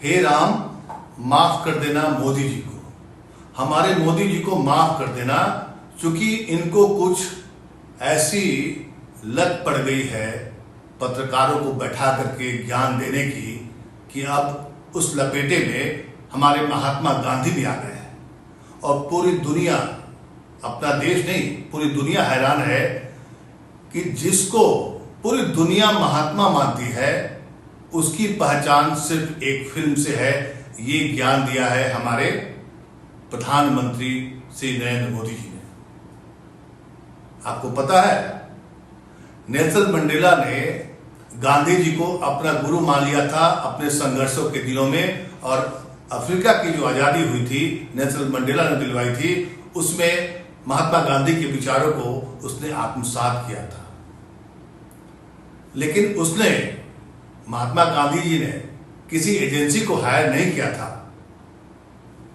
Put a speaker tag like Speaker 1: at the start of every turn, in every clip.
Speaker 1: हे राम, माफ कर देना मोदी जी को, हमारे मोदी जी को माफ कर देना, क्योंकि इनको कुछ ऐसी लत पड़ गई है पत्रकारों को बैठा करके ज्ञान देने की कि अब उस लपेटे में हमारे महात्मा गांधी भी आ गए हैं। और पूरी दुनिया, अपना देश नहीं पूरी दुनिया हैरान है कि जिसको पूरी दुनिया महात्मा मानती है उसकी पहचान सिर्फ एक फिल्म से है। ये ज्ञान दिया है हमारे प्रधानमंत्री श्री नरेंद्र मोदी जी ने। आपको पता है, नेल्सन मंडेला ने गांधी जी को अपना गुरु मान लिया था अपने संघर्षों के दिनों में, और अफ्रीका की जो आजादी हुई थी नेल्सन मंडेला ने दिलवाई थी, उसमें महात्मा गांधी के विचारों को उसने आत्मसात किया था। लेकिन उसने, महात्मा गांधी जी ने किसी एजेंसी को हायर नहीं किया था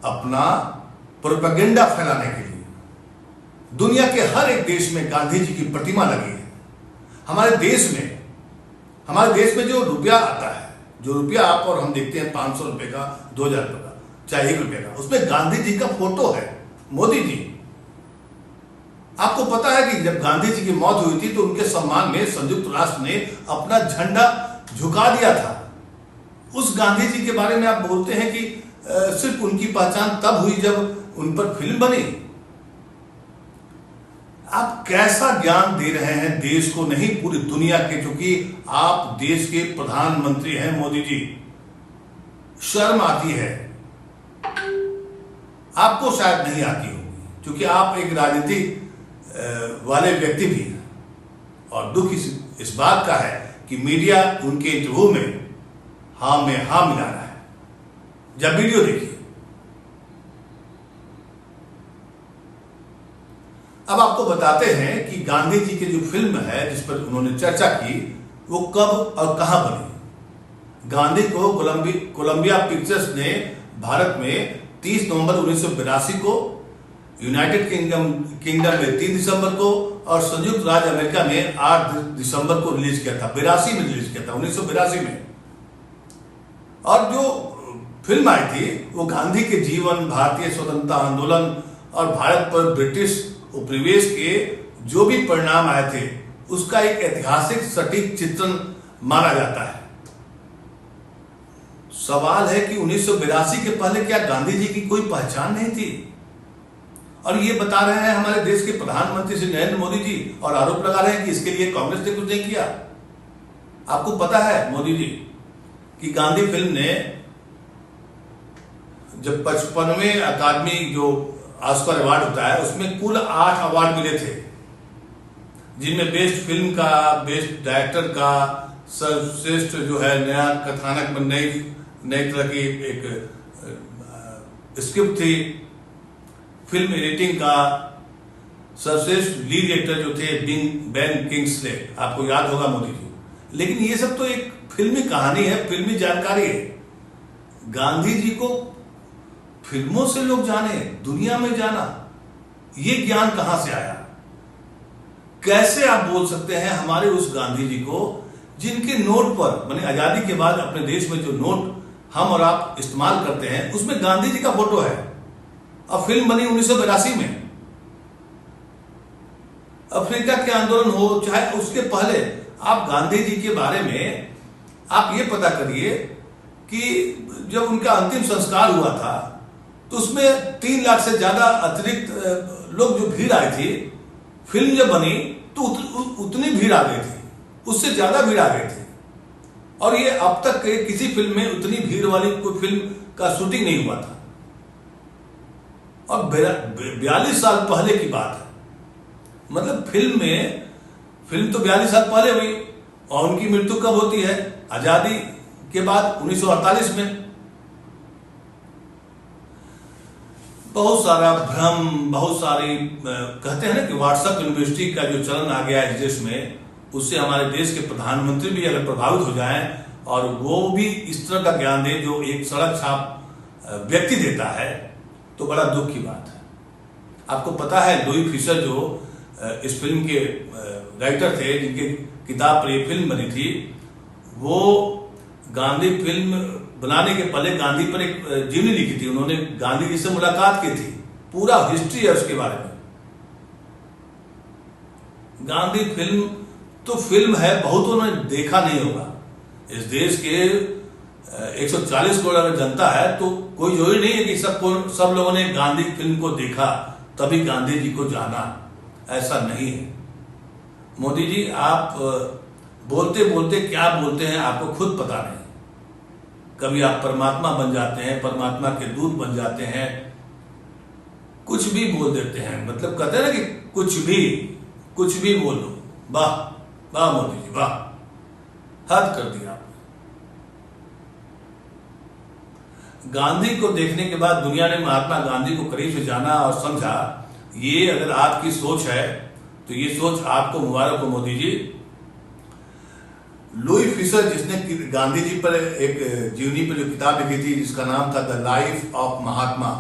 Speaker 1: अपना प्रोपेगेंडा फैलाने के लिए। दुनिया के हर एक देश में गांधी जी की प्रतिमा लगी है। हमारे देश में जो रुपया आता है, जो रुपया आप और हम देखते हैं 500 रुपए का, 2000 रुपए का, चाहे 1 रुपए का, उसमें गांधी जी का फोटो है, मोदी जी। आपको पता है कि जब गांधी जी की मौत हुई थी तो उनके सम्मान में संयुक्त राष्ट्र ने अपना झंडा झुका दिया था। उस गांधी जी के बारे में आप बोलते हैं कि सिर्फ उनकी पहचान तब हुई जब उन पर फिल्म बनी। आप कैसा ज्ञान दे रहे हैं देश को, नहीं पूरी दुनिया के, क्योंकि आप देश के प्रधानमंत्री हैं मोदी जी। शर्म आती है, आपको शायद नहीं आती होगी क्योंकि आप एक राजनीति वाले व्यक्ति भी हैं। और दुख इस बात का है कि मीडिया उनके इंटरव्यू में हाँ में हाँ मिला रहा है। जब वीडियो देखिए, अब आपको बताते हैं कि गांधी जी की जो फिल्म है जिस पर उन्होंने चर्चा की वो कब और कहां बनी। गांधी को कोलंबिया पिक्चर्स ने भारत में 30 नवंबर 1982 को, यूनाइटेड किंगडम में 3 दिसंबर को और संयुक्त राज्य अमेरिका में 8 दिसंबर को रिलीज किया था। 82 में रिलीज किया था, 1982 में। और जो फिल्म आई थी वो गांधी के जीवन, भारतीय स्वतंत्रता आंदोलन और भारत पर ब्रिटिश उपनिवेश के जो भी परिणाम आए थे उसका एक ऐतिहासिक सटीक चित्रण माना जाता है। सवाल है कि 1982 के पहले क्या गांधी जी की कोई पहचान नहीं थी? और ये बता रहे हैं हमारे देश के प्रधानमंत्री श्री नरेंद्र मोदी जी, और आरोप लगा रहे हैं कि इसके लिए कांग्रेस ने कुछ नहीं किया। आपको पता है मोदी जी कि गांधी फिल्म ने जब 55वें अकादमी जो ऑस्कर अवार्ड होता है उसमें कुल 8 अवार्ड मिले थे, जिनमें बेस्ट फिल्म का, बेस्ट डायरेक्टर का, सर्वश्रेष्ठ जो है नया कथानक में नई तरह की एक स्क्रिप्ट थी, फिल्म एडिटिंग का, सर्वश्रेष्ठ लीड एक्टर जो थे बेन किंग्सले, आपको याद होगा मोदी जी। लेकिन ये सब तो एक फिल्मी कहानी है, फिल्मी जानकारी है। गांधी जी को फिल्मों से लोग जाने, दुनिया में जाना, ये ज्ञान कहां से आया? कैसे आप बोल सकते हैं हमारे उस गांधी जी को जिनके नोट पर, माने आजादी के बाद अपने देश में जो नोट हम और आप इस्तेमाल करते हैं उसमें गांधी जी का फोटो है, और फिल्म बनी 1982 में। अफ्रीका के आंदोलन हो चाहे उसके पहले, आप गांधी जी के बारे में आप ये पता करिए कि जब उनका अंतिम संस्कार हुआ था तो उसमें 3 लाख से ज्यादा अतिरिक्त लोग जो भीड़ आई थी, फिल्म जब बनी तो उतनी भीड़ आ गई थी, उससे ज्यादा भीड़ आ गई थी। और ये अब तक के किसी फिल्म में उतनी भीड़ वाली कोई फिल्म का शूटिंग नहीं हुआ था। और 42 साल पहले की बात है, मतलब फिल्म तो 42 साल पहले हुई, और उनकी मृत्यु कब होती है? आजादी के बाद 1948 में। बहुत सारा भ्रम, बहुत सारी कहते हैं ना कि व्हाट्सएप यूनिवर्सिटी का जो चलन आ गया है इस देश में, उससे हमारे देश के प्रधानमंत्री भी अगर प्रभावित हो जाएं और वो भी इस तरह का ज्ञान दे जो एक सड़क छाप व्यक्ति देता है, तो बड़ा दुख की बात है। आपको पता है लुई फिशर जो इस फिल्म के राइटर थे, जिनके किताब पर ये फिल्म बनी थी, वो गांधी फिल्म बनाने के पहले गांधी पर एक जीवनी लिखी थी, उन्होंने गांधी जी से मुलाकात की थी, पूरा हिस्ट्री है उसके बारे में। गांधी फिल्म तो फिल्म है, बहुतों ने देखा नहीं होगा। इस देश के 140 करोड़ अगर जनता है तो कोई जरूरी नहीं है कि सब लोगों ने गांधी फिल्म को देखा तभी गांधी जी को जाना, ऐसा नहीं है। मोदी जी, आप बोलते बोलते क्या बोलते हैं आपको खुद पता नहीं। कभी आप परमात्मा बन जाते हैं, परमात्मा के दूत बन जाते हैं, कुछ भी बोल देते हैं। मतलब कहते हैं ना कि कुछ भी बोल दो। वाह वाह मोदी जी, वाह, हद कर दिया आपने। गांधी को देखने के बाद दुनिया ने महात्मा गांधी को करीब से जाना और समझा। ये अगर आपकी सोच है तो ये सोच आपको मुबारक हो मोदी जी। लुई फिशर, जिसने गांधी जी पर एक जीवनी पर जो किताब लिखी थी जिसका नाम था द लाइफ ऑफ महात्मा,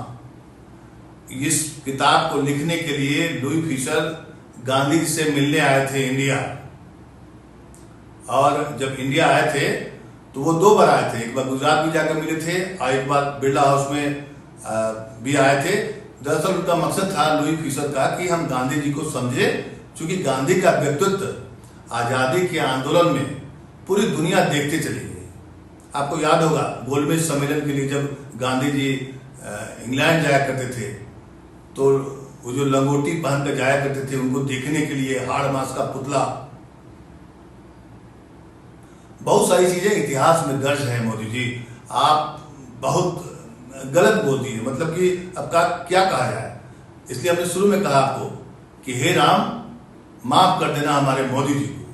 Speaker 1: इस किताब को लिखने के लिए लुई फिशर गांधी जी से मिलने आए थे इंडिया। और जब इंडिया आए थे तो वो 2 बार आए थे, एक बार गुजरात भी जाकर मिले थे और एक बार बिरला हाउस में भी आए थे। दरअसल उनका मकसद था लुई फिशर का कि हम गांधी जी को समझे, क्योंकि गांधी का व्यक्तित्व आजादी के आंदोलन में पूरी दुनिया देखते चली गई। आपको याद होगा गोलमेज सम्मेलन के लिए जब गांधी जी इंग्लैंड जाया करते थे तो वो जो लंगोटी पहन कर जाया करते थे उनको देखने के लिए, हाड़ मास का पुतला, बहुत सारी चीजें इतिहास में दर्ज हैं। मोदी जी, आप बहुत गलत बोल दिए, मतलब कि अब क्या कहा जाए। इसलिए हमने शुरू में कहा आपको कि हे राम, माफ कर देना हमारे मोदी जी को,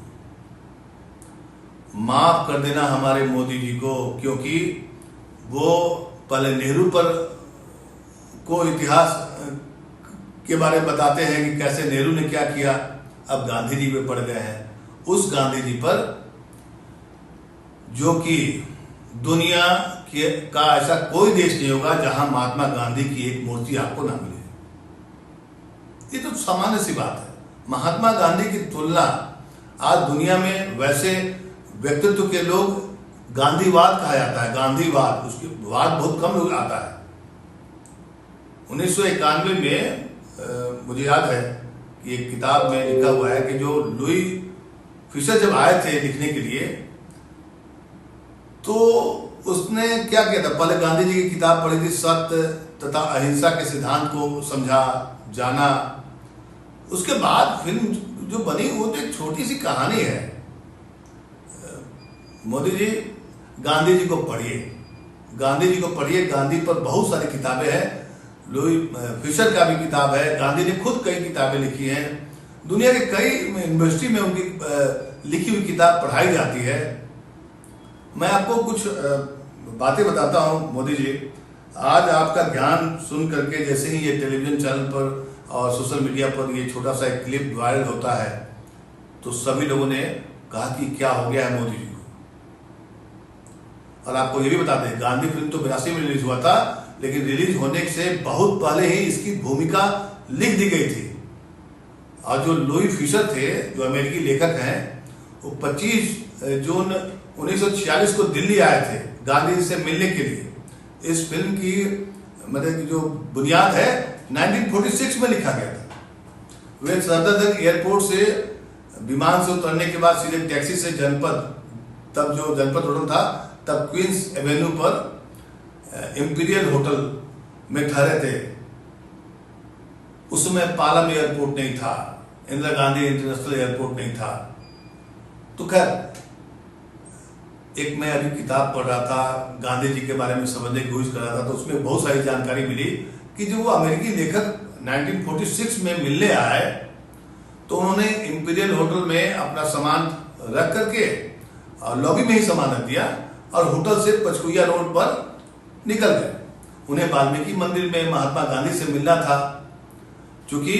Speaker 1: माफ कर देना हमारे मोदी जी को, क्योंकि वो पहले नेहरू पर को इतिहास के बारे में बताते हैं कि कैसे नेहरू ने क्या किया, अब गांधी जी पे पड़ गए हैं। उस गांधी जी पर जो कि दुनिया का ऐसा कोई देश नहीं होगा जहां महात्मा गांधी की एक मूर्ति आपको ना मिले। ये तो सामान्य सी बात है। महात्मा गांधी की तुलना आज दुनिया में वैसे व्यक्तित्व के लोग गांधीवाद कहा जाता है, गांधीवाद, उसके वाद बहुत कम लोग आता है। 1991 में मुझे याद है कि एक किताब में लिखा हुआ है कि जो लुई फिशर जब आए थे लिखने के लिए तो उसने क्या किया था, पहले गांधी जी की किताब पढ़ी थी, सत्य तथा अहिंसा के सिद्धांत को समझा, जाना। उसके बाद फिल्म जो बनी वो तो एक छोटी सी कहानी है। मोदी जी, गांधी जी को पढ़िए, गांधी जी को पढ़िए। गांधी पर बहुत सारी किताबें हैं, लुई फिशर का भी किताब है, गांधी ने खुद कई किताबें लिखी हैं, दुनिया के कई यूनिवर्सिटी में उनकी लिखी हुई किताब पढ़ाई जाती है। मैं आपको कुछ बातें बताता हूं मोदी जी। आज आपका ज्ञान सुन करके जैसे ही ये टेलीविजन चैनल पर और सोशल मीडिया पर ये छोटा सा एक क्लिप वायरल होता है तो सभी लोगों ने कहा कि क्या हो गया है मोदी जी को। और आपको ये भी बता दें, गांधी फिल्म तो 82 में रिलीज हुआ था, लेकिन रिलीज होने से बहुत पहले ही इसकी भूमिका लिख दी गई थी। और जो लुई फिशर थे, जो अमेरिकी लेखक हैं, वो 25 जून 1946 को दिल्ली आए थे गांधी जी से मिलने के लिए। इस फिल्म की मतलब जो बुनियाद है 1946 में लिखा गया था। वे सफदरजंग एयरपोर्ट से विमान से उतरने के बाद सीधे टैक्सी से जनपद, तब जो जनपद होटल था तब क्वींस एवेन्यू पर इंपीरियल होटल में ठहरे थे। उस समय पालम एयरपोर्ट नहीं था, इंदिरा गांधी इंटरनेशनल एयरपोर्ट नहीं था। तो खैर, एक मैं अभी किताब पढ़ रहा था, गांधी जी के बारे में समझने की कोशिश कर रहा था, तो उसमें बहुत सारी जानकारी मिली कि जो वो अमेरिकी लेखक 1946 में मिलने आए तो उन्होंने इंपीरियल होटल में अपना सामान रख करके और लॉबी में ही सामान रख दिया और होटल से पचकुइया रोड पर निकल गए। उन्हें वाल्मीकि मंदिर में महात्मा गांधी से मिलना था, क्योंकि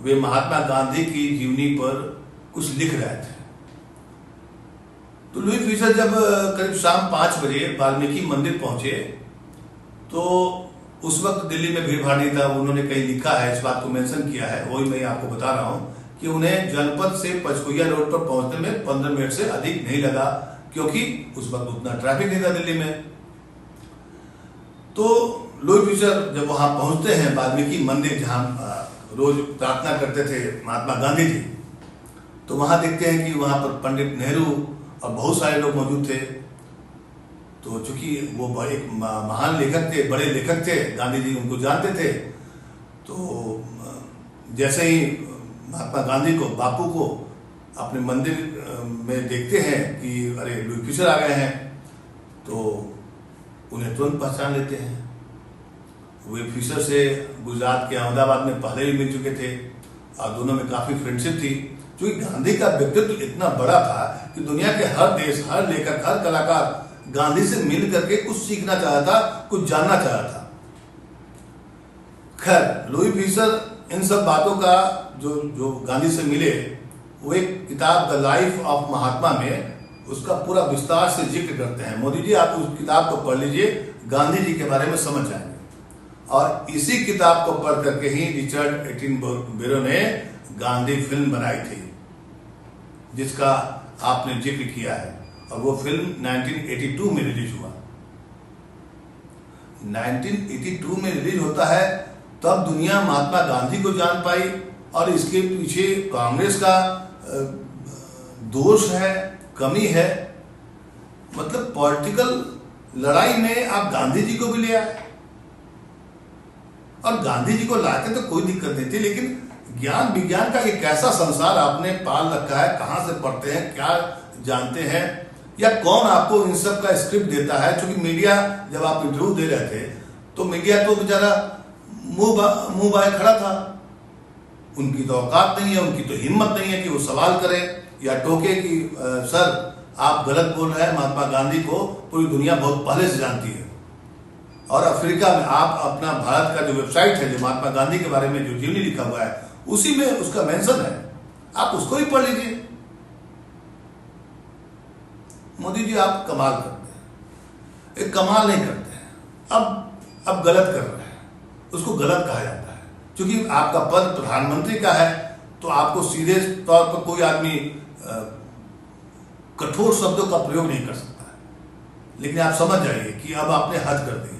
Speaker 1: वे महात्मा गांधी की जीवनी पर कुछ लिख रहे थे। तो लुई फिशर जब करीब शाम 5 बजे वाल्मीकि मंदिर पहुंचे तो उस वक्त दिल्ली में भीड़ भाड़ नहीं था। उन्होंने कहीं लिखा है, इस बात को मेंशन किया है, वही मैं आपको बता रहा हूं कि उन्हें जनपद से पचकुइया रोड पर पहुंचने में 15 मिनट से अधिक नहीं लगा, क्योंकि उस वक्त उतना ट्रैफिक नहीं था दिल्ली में। तो लुई फिशर जब वहां पहुंचते हैं वाल्मीकि मंदिर जहां रोज प्रार्थना करते थे महात्मा गांधी जी, तो वहां देखते हैं कि वहां पर पंडित नेहरू और बहुत सारे लोग मौजूद थे। तो चूंकि वो एक महान लेखक थे, बड़े लेखक थे, गांधी जी उनको जानते थे, तो जैसे ही महात्मा गांधी को, बापू को अपने मंदिर में देखते हैं कि अरे लुई फिशर आ गए हैं, तो उन्हें तुरंत पहचान लेते हैं। वे फिशर से गुजरात के अहमदाबाद में पहले भी मिल चुके थे और दोनों में काफी फ्रेंडशिप थी। क्योंकि गांधी का व्यक्तित्व इतना बड़ा था कि दुनिया के हर देश, हर लेखक, हर कलाकार गांधी से मिल करके कुछ सीखना चाहा था, कुछ जानना चाहा था। खैर, लुई फिशर इन सब बातों का जो गांधी से मिले, वो एक किताब द लाइफ ऑफ महात्मा में उसका पूरा विस्तार से जिक्र करते हैं। मोदी जी, आप उस किताब को पढ़ लीजिए, गांधी जी के बारे में समझ जाएंगे। और इसी किताब को पढ़ करके ही रिचर्ड एटनबरो ने गांधी फिल्म बनाई थी, जिसका आपने जिक्र किया है, और वो फिल्म 1982 में रिलीज हुआ। 1982 में रिलीज होता है, तब दुनिया महात्मा गांधी को जान पाई, और इसके पीछे कांग्रेस का दोष है, कमी है। मतलब पॉलिटिकल लड़ाई में आप गांधी जी को भी ले आए, और गांधी जी को लाते तो कोई दिक्कत नहीं थी, लेकिन ज्ञान विज्ञान का एक ऐसा संसार आपने पाल रखा है, कहां से पढ़ते हैं, क्या जानते हैं, या कौन आपको इन सब का स्क्रिप्ट देता है। क्योंकि मीडिया, जब आप इंटरव्यू दे रहे थे, तो मीडिया तो बेचारा मुंह बाए खड़ा था। उनकी तो औकात नहीं है, उनकी तो हिम्मत नहीं है कि वो सवाल करें या टोके कि सर आप गलत बोल रहे हैं, महात्मा गांधी को पूरी दुनिया बहुत पहले से जानती है। और अफ्रीका में आप अपना भारत का जो वेबसाइट है, जो महात्मा गांधी के बारे में जो जीवनी लिखा हुआ है, उसी में उसका मेंशन है, आप उसको ही पढ़ लीजिए। मोदी जी, आप कमाल करते हैं, एक कमाल नहीं करते हैं, अब गलत कर रहे हैं, उसको गलत कहा जाता है। क्योंकि आपका पद प्रधानमंत्री का है, तो आपको सीधे तौर पर कोई आदमी कठोर शब्दों का प्रयोग नहीं कर सकता है। लेकिन आप समझ जाइए कि अब आपने हद कर दी है।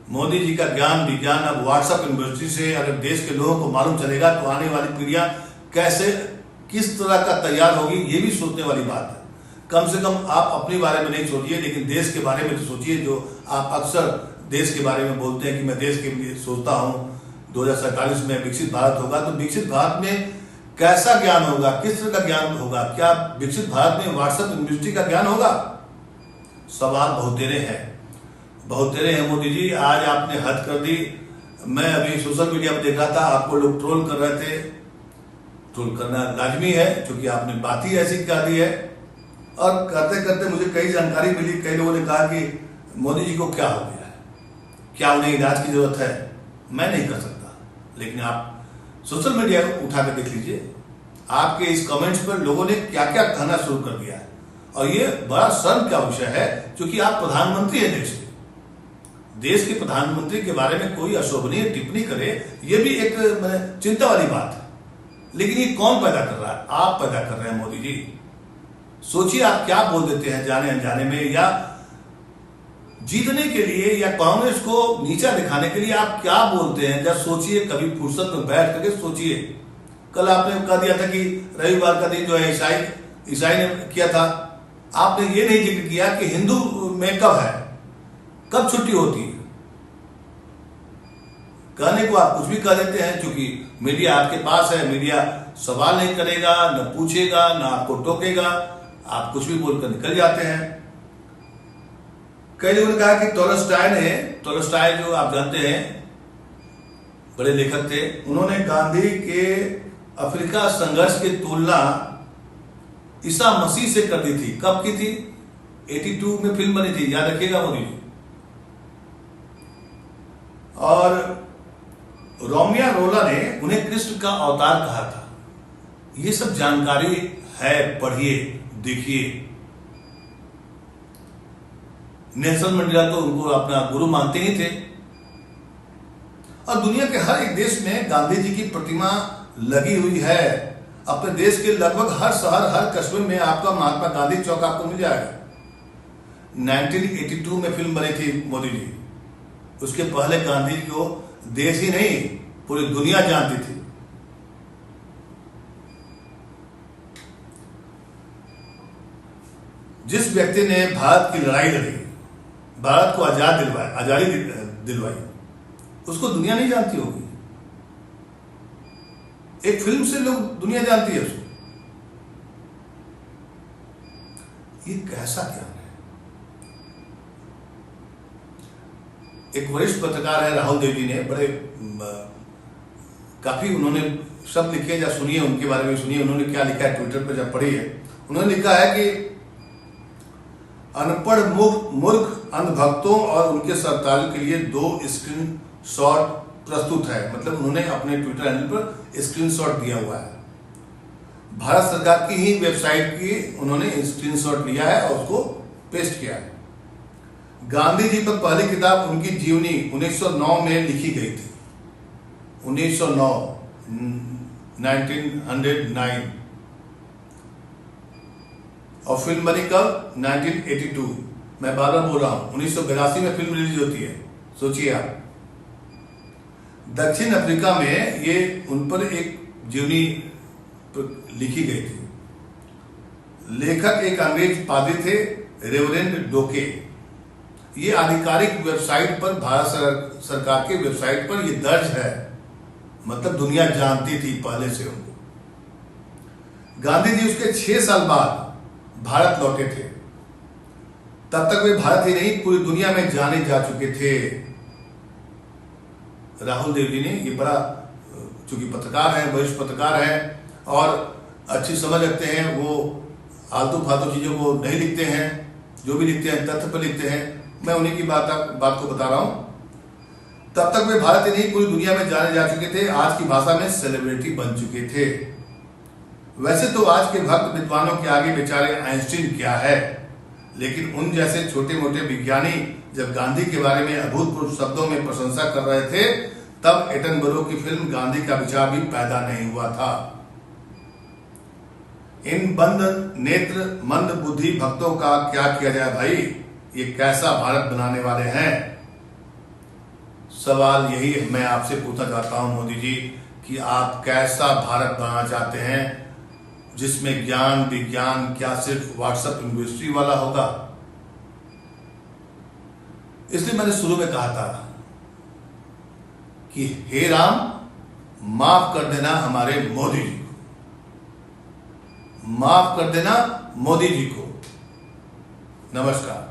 Speaker 1: मोदी जी का ज्ञान विज्ञान अब व्हाट्सएप यूनिवर्सिटी से अगर देश के लोगों को मालूम चलेगा, तो आने वाली पीढ़ियां कैसे, किस तरह का तैयार होगी, ये भी सोचने वाली बात है। कम से कम आप अपने बारे में नहीं सोचिए, लेकिन देश के बारे में तो सोचिए। जो आप अक्सर देश के बारे में बोलते हैं कि मैं देश के लिए सोचता हूं, 2047 में विकसित भारत होगा, तो विकसित भारत में कैसा ज्ञान होगा, किस तरह का ज्ञान होगा? क्या विकसित भारत में व्हाट्सएप यूनिवर्सिटी का ज्ञान होगा? सवाल बहुतेरे हैं, बहुतेरे हैं। मोदी जी, आज आपने हद कर दी। मैं अभी सोशल मीडिया पर देख रहा था, आपको लोग ट्रोल कर रहे थे। ट्रोल करना लाजमी है, क्योंकि आपने बात ही ऐसी कर दी है। और करते करते मुझे कई जानकारी मिली, कई लोगों ने कहा कि मोदी जी को क्या हो गया है, क्या उन्हें इलाज की जरूरत है। मैं नहीं कर सकता, लेकिन आप सोशल मीडिया को उठा कर देख लीजिए, आपके इस कमेंट्स पर लोगों ने क्या क्या कहना शुरू कर दिया है। और ये बड़ा शर्म का विषय है, क्योंकि आप प्रधानमंत्री हैं देश के। देश के प्रधानमंत्री के बारे में कोई अशोभनीय टिप्पणी करे, ये भी एक चिंता वाली बात है। लेकिन ये कौन पैदा कर रहा है? आप पैदा कर रहे हैं मोदी जी। सोचिए आप क्या बोल देते हैं जाने अनजाने में, या जीतने के लिए या कांग्रेस को नीचा दिखाने के लिए आप क्या बोलते हैं। जब सोचिए, कभी फुर्सत में बैठ करके सोचिए। कल आपने कह दिया था कि रविवार का दिन जो है ईसाई ने किया था। आपने ये नहीं जिक्र किया कि हिंदू में कब है, कब छुट्टी होती है। कहने को आप कुछ भी कह देते हैं, क्योंकि मीडिया आपके पास है। मीडिया सवाल नहीं करेगा, न पूछेगा, न आपको टोकेगा, आप कुछ भी बोलकर निकल जाते हैं। कई लोगों ने कहा कि टोलस्टॉय जो आप जानते हैं, बड़े लेखक थे, उन्होंने गांधी के अफ्रीका संघर्ष की तुलना ईसा मसीह से कर दी थी। कब की थी? 82 में फिल्म बनी थी, याद रखिएगा मोदी जी। और रोमिया रोला ने उन्हें कृष्ण का अवतार कहा था। ये सब जानकारी है, पढ़िए, देखिए। नेल्सन मंडेला तो उनको अपना गुरु मानते ही थे। और दुनिया के हर एक देश में गांधी जी की प्रतिमा लगी हुई है। अपने देश के लगभग हर शहर, हर कस्बे में आपका महात्मा गांधी चौक आपको मिल जाएगा। 1982 में फिल्म बनी थी मोदी जी, उसके पहले गांधी जी को देश ही नहीं पूरी दुनिया जानती थी। जिस व्यक्ति ने भारत की लड़ाई लड़ी, भारत को आजादी दिलवाई, उसको दुनिया नहीं जानती होगी। एक फिल्म से लोग दुनिया जानती है उसको। ये कैसा ज्ञान है? एक वरिष्ठ पत्रकार है राहुल देव जी ने बड़े काफी उन्होंने शब्द लिखे, या सुनिए उनके बारे में सुनिए उन्होंने क्या लिखा है ट्विटर पर, जब पढ़ी है उन्होंने लिखा है कि अनपढ़ मूर्ख अंधभक्तों और उनके सरतालों के लिए 2 स्क्रीन शॉट प्रस्तुत है। मतलब उन्होंने अपने ट्विटर हैंडल पर स्क्रीन शॉट दिया हुआ है, भारत सरकार की ही वेबसाइट की उन्होंने स्क्रीन शॉट लिया है और उसको पेस्ट किया है। गांधी जी पर पहली किताब उनकी जीवनी 1909 में लिखी गई थी। 1909 और फिल्म बनी कब? 1982। मैं बार बार बोल रहा हूं, 1982 में फिल्म रिलीज होती है। सोचिए आप, दक्षिण अफ्रीका में ये उन पर एक जीवनी लिखी गई थी। लेखक एक अंग्रेज पादरी थे, रेवरेंड डोके। ये आधिकारिक वेबसाइट पर, भारत सरकार के वेबसाइट पर ये दर्ज है। मतलब दुनिया जानती थी पहले से उनको। गांधी जी उसके 6 साल बाद भारत लौटे थे। तब तक वे भारत ही नहीं पूरी दुनिया में जाने जा चुके थे। राहुल देव जी ने ये बड़ा, चूंकि पत्रकार हैं, वरिष्ठ पत्रकार हैं और अच्छी समझ रखते हैं, वो आलतू फालतू चीजों को नहीं लिखते हैं, जो भी लिखते हैं तथ्य पर लिखते हैं। मैं उन्हीं की बात को बता रहा हूं। तब तक वे भारत ही नहीं पूरी दुनिया में जाने जा चुके थे, आज की भाषा में सेलिब्रिटी बन चुके थे। वैसे तो आज के भक्त विद्वानों के आगे बेचारे आइंस्टीन क्या है, लेकिन उन जैसे छोटे मोटे विज्ञानी जब गांधी के बारे में अभूतपूर्व शब्दों में प्रशंसा कर रहे थे, तब एटनबरो की फिल्म गांधी का विचार भी पैदा नहीं हुआ था। इन बंद नेत्र मंद बुद्धि भक्तों का क्या किया जाए भाई? ये कैसा भारत बनाने वाले हैं? सवाल यही मैं आपसे पूछना चाहता हूं मोदी जी, कि आप कैसा भारत बनाना चाहते हैं, जिसमें ज्ञान विज्ञान क्या सिर्फ व्हाट्सएप यूनिवर्सिटी वाला होगा? इसलिए मैंने शुरू में कहा था कि हे राम, माफ कर देना हमारे मोदी जी को, माफ कर देना मोदी जी को। नमस्कार।